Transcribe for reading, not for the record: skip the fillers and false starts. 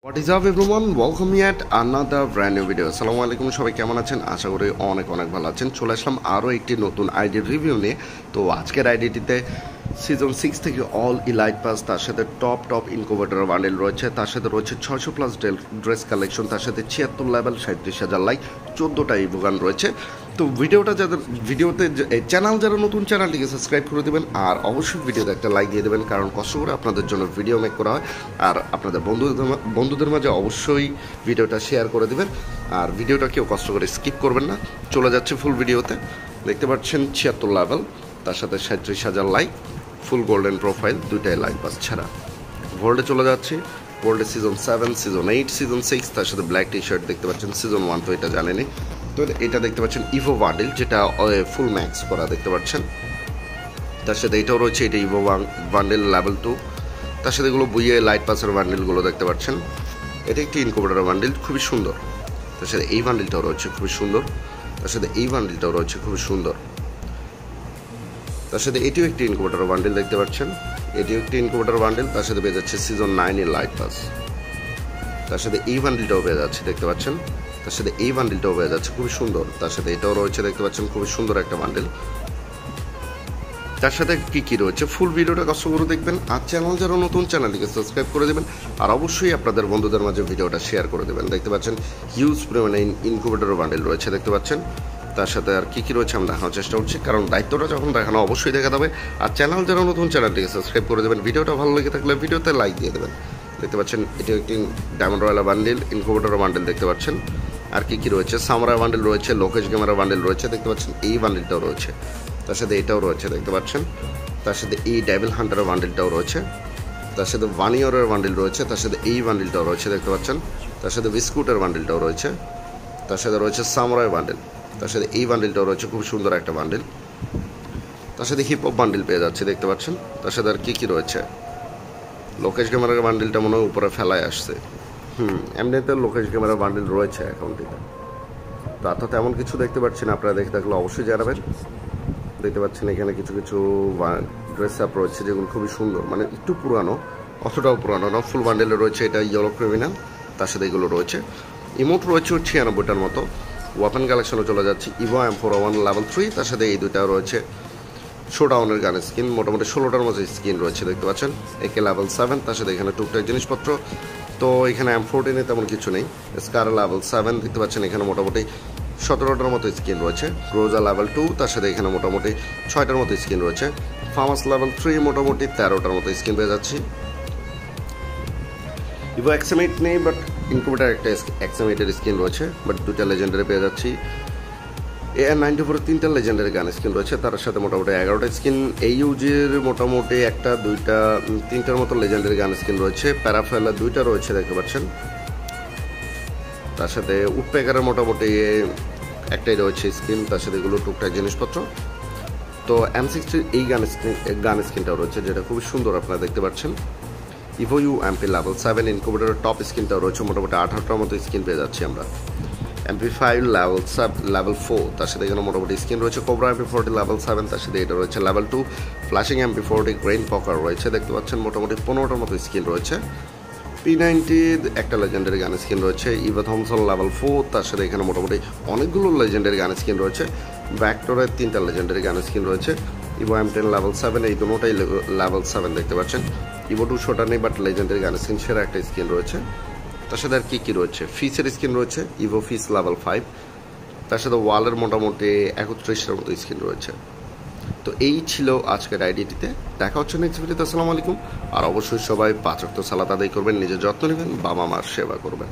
What is up everyone? Welcome yet another brand new video. আসসালামু আলাইকুম, সবাই কেমন আছেন? আশা করি অনেক ভালো আছেন। চলে আসলাম আরও একটি নতুন আইডির রিভিউ নিয়ে। তো আজকের আইডিটিতে সিজন 6 থেকে অল ইলাইট পাস, তার সাথে টপ ইনকুবেটর বান্ডেল রয়েছে, তার সাথে রয়েছে 600+ ড্রেস কালেকশন, তার সাথে 76 লেভেল 37,000 লাইক, 14টা ইভোগান রয়েছে। তো ভিডিওতে চ্যানেল যারা নতুন, চ্যানেলটিকে সাবস্ক্রাইব করে দেবেন আর অবশ্যই ভিডিওতে একটা লাইক দিয়ে দেবেন, কারণ কষ্ট করে আপনাদের জন্য ভিডিও মেক করা হয়। আর আপনাদের বন্ধুদের মাঝে অবশ্যই ভিডিওটা শেয়ার করে দেবেন আর ভিডিওটা কেউ কষ্ট করে স্কিপ করবেন না। চলে যাচ্ছে ফুল ভিডিওতে। দেখতে পাচ্ছেন 76 লেভেল, তার সাথে 37,000 লাইক, ফুল গোল্ডেন প্রোফাইল, দুইটাই লাইক পাস ছাড়া। ভোল্ডে চলে যাচ্ছি। ভোল্ডে সিজন 7, সিজন 8, সিজন 6, তার সাথে ব্ল্যাক টি শার্ট দেখতে পাচ্ছেন। সিজন 1 তো এটা জানেনি। তো এটা দেখতে পাচ্ছেন ইভো বান্ডেল, যেটা ফুল ম্যাক্স করা দেখতে পাচ্ছেন। তার সাথে এটাও রয়েছে, এটা ইভো বান্ডেল লেভেল 2। তার সাথে এগুলো বুইয়ে লাইট পাসের বান্ডেলগুলো দেখতে পাচ্ছেন। এটা একটি ইনকুবেটর বান্ডেল, খুবই সুন্দর। তার সাথে এই বান্ডেলটাও রয়েছে খুবই সুন্দর। তার সাথে এই বান্ডেলটাও রয়েছে খুবই সুন্দর। তার সাথে এটিও একটি ইনকুবেটর বান্ডেল দেখতে পাচ্ছেন। এটিও একটি ইনকুবেটর বান্ডেল, তার সাথে পেয়ে যাচ্ছে সিজন 9 এর লাইট পাস। তার সাথে এই বান্ডেলটাও পেয়ে যাচ্ছে দেখতে পাচ্ছেন। তার সাথে এই বান্ডেলটাও পেয়ে যাচ্ছে খুবই সুন্দর। তার সাথে এটাও রয়েছে দেখতে পাচ্ছেন, খুবই সুন্দর একটা বান্ডেল। তার সাথে কি রয়েছে ফুল ভিডিওটা কষ্ট করে দেখবেন আর চ্যানেল যারা নতুন, চ্যানেলটিকে সাবস্ক্রাইব করে দেবেন আর অবশ্যই আপনাদের বন্ধুদের মাঝে ভিডিওটা শেয়ার করে দেবেন। দেখতে পাচ্ছেন হিউজ পরিমাণে ইনকুবেটর বান্ডেল রয়েছে দেখতে পাচ্ছেন। তার সাথে আর কি রয়েছে আমি দেখানোর চেষ্টা করছি, কারণ দায়িত্বটা যখন দেখানো অবশ্যই দেখা যাবে। আর চ্যানেল যারা নতুন, চ্যানেলটিকে সাবস্ক্রাইব করে দেবেন। ভিডিওটা ভালো লেগে থাকলে ভিডিওতে লাইক দিয়ে দেবেন। দেখতে পাচ্ছেন এটি একটি diamond royal bundle, incubator bundle দেখতে পাচ্ছেন। আর কি রয়েছে, সামরা বান্ডেল রয়েছে, লোকেশ গেমার বান্ডেল রয়েছে দেখতে পাচ্ছেন। এই বান্ডেলটাও রয়েছে, তার সাথে এটাও রয়েছে দেখতে পাচ্ছেন। তার সাথে এই ডেভিল হান্টারের বান্ডেলটাও রয়েছে, তার সাথে 1 ইয়ারের বান্ডেল রয়েছে, তার সাথে এই বান্ডেলটাও রয়েছে দেখতে পাচ্ছেন। তার সাথে বিস্কুটের বান্ডেলটাও রয়েছে, তার সাথে রয়েছে সামরাই বান্ডেল, তার সাথে এই বান্ডেলটাও রয়েছে, খুব সুন্দর একটা বান্ডেল। তার সাথে হিপ হপ বান্ডেল পেয়ে যাচ্ছে দেখতে পাচ্ছেন। তার সাথে আর কি রয়েছে, লোকেশ গেমারের বান্ডেলটা মনে হয় উপরে ফেলায় আসছে। এমনিতে লোকেশ গেমারের বান্ডেল রয়েছে অ্যাকাউন্টটিতে। তো তেমন কিছু দেখতে পাচ্ছেন, আপনারা দেখে থাকলে অবশ্যই জানাবেন। দেখতে পাচ্ছেন এখানে কিছু ড্রেস আপ রয়েছে যেগুলো খুবই সুন্দর, মানে একটু পুরানো, অতটাও পুরানো না। ফুল বান্ডেলে রয়েছে এটা ইয়েলো ক্রিমিনাল, তার সাথে এগুলো রয়েছে। ইমোট রয়েছে 96টার মতো। ওয়াপেন কালেকশনে চলে যাচ্ছি, ইভো M401 লেভেল 3, তার সাথে এই দুইটাও রয়েছে শোডাউনের গানের স্কিন, মোটামুটি 16টার মতো স্কিন রয়েছে দেখতে পাচ্ছেন। একে লেভেল 7, তার সাথে এখানে টুকটাক জিনিসপত্র। তো এখানে M14 তেমন কিছু নেই। স্কার লেভেল 7 দেখতে পাচ্ছেন, এখানে মোটামুটি 17টার মতো স্কিন রয়েছে। গ্রোজা লেভেল 2, তার সাথে এখানে মোটামুটি 6টার মতো স্কিন রয়েছে। ফার্মাস লেভেল 3 মোটামুটি 13টার মতো স্কিন পেয়ে যাচ্ছি। ইভো এক্সামেট নেই, বাট ইনকুবেটার একটা এক্সামেটের স্কিন রয়েছে, বাট দুটা লেজেন্ডারি পেয়ে যাচ্ছি। AR-94 3টা লেজেন্ডারি গান স্কিন রয়েছে, তার সাথে মোটামুটি 11টা স্কিন। AUG'র মোটামুটি 1টা 2টা 3টার মতো লেজেন্ডারি গান স্কিন রয়েছে। প্যারাফেলা 2টা রয়েছে দেখতে পাচ্ছেন। তার সাথে উডপেকারের মোটামুটি একটাই রয়েছে স্কিন, তার সাথে এগুলো টুকটাক জিনিসপত্র। তো M60 এই গান স্কিনটাও রয়েছে, যেটা খুবই সুন্দর আপনারা দেখতে পাচ্ছেন। ইভো UMP লেভেল 7 ইনকুবেটরের টপ স্কিনটাও রয়েছে, মোটামুটি 18টার মতো স্কিন পেয়ে যাচ্ছি আমরা। MP5 লেভেল 4, তার সাথে এখানে মোটামুটি স্কিন রয়েছে। কোবরা MP40 লেভেল 7, তার সাথে এটা রয়েছে লেভেল 2। ফ্ল্যাশিং MP40 গ্রেইন পকার রয়েছে দেখতে পাচ্ছেন, মোটামুটি 15টার মতো স্কিন রয়েছে। P90 একটা লেজেন্ডারি গান স্কিন রয়েছে। ইভা থমসন লেভেল 4, তার সাথে এখানে মোটামুটি অনেকগুলো লেজেন্ডারি গান স্কিন রয়েছে। ব্যাক্টরের 3টা লেজেন্ডারি গান স্কিন রয়েছে। ইভো M10 লেভেল 7, এই দুটোটাই লেভেল 7 দেখতে পাচ্ছেন। ইভো 200টা নেই, বাট লেজেন্ডারি গান স্কিন সেরা একটা স্কিন রয়েছে। তার সাথে আর কি রয়েছে, ফিসের স্কিন রয়েছে, ইভো ফিস লেভেল 5, তার সাথে ওয়ালের মোটামুটি 31টার মতো স্কিন রয়েছে। তো এই ছিল আজকের আইডিটিতে। দেখা হচ্ছে নেক্সট ভিডিওতে। আসসালামু আলাইকুম। আর অবশ্যই সবাই 5 ওয়াক্ত সালাত আদায় করবেন, নিজের যত্ন নেবেন, বাবা মার সেবা করবেন।